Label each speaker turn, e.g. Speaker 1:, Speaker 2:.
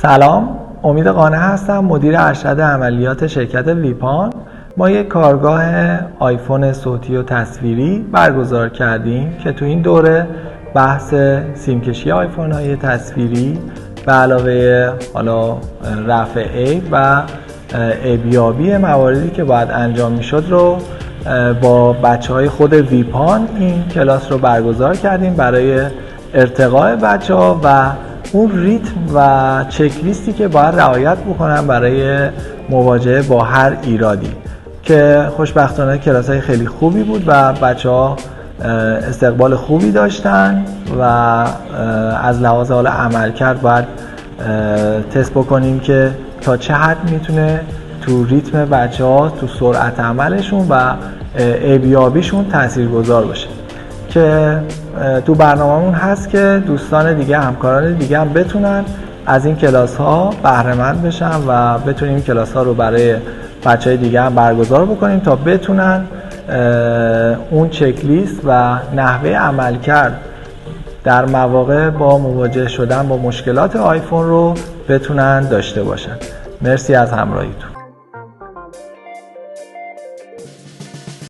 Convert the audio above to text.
Speaker 1: سلام، امید قانع هستم، مدیر ارشد عملیات شرکت ویپان. ما یک کارگاه آیفون صوتی و تصویری برگزار کردیم که تو این دوره بحث سیمکشی آیفون های تصویری به علاوه رفع عیب و عیبیابی مواردی که باید انجام میشد رو با بچه های خود ویپان این کلاس رو برگزار کردیم برای ارتقاء بچه ها و اون ریتم و چک لیستی که باید رعایت بکنن برای مواجهه با هر ایرادی، که خوشبختانه کلاس های خیلی خوبی بود و بچه ها استقبال خوبی داشتن و از لحاظ عملکرد باید تست بکنیم که تا چه حد میتونه تو ریتم بچه ها، تو سرعت عملشون و عیبیابیشون تاثیرگذار باشه، که تو برنامه‌مون هست که دوستان دیگه، همکاران دیگه هم بتونن از این کلاس ها بهره مند بشن و بتونیم کلاس ها رو برای بچهای دیگه هم برگزار بکنیم تا بتونن اون چک لیست و نحوه عملکرد در مواقع با مواجه شدن با مشکلات آیفون رو بتونن داشته باشن. مرسی از همراهیتون.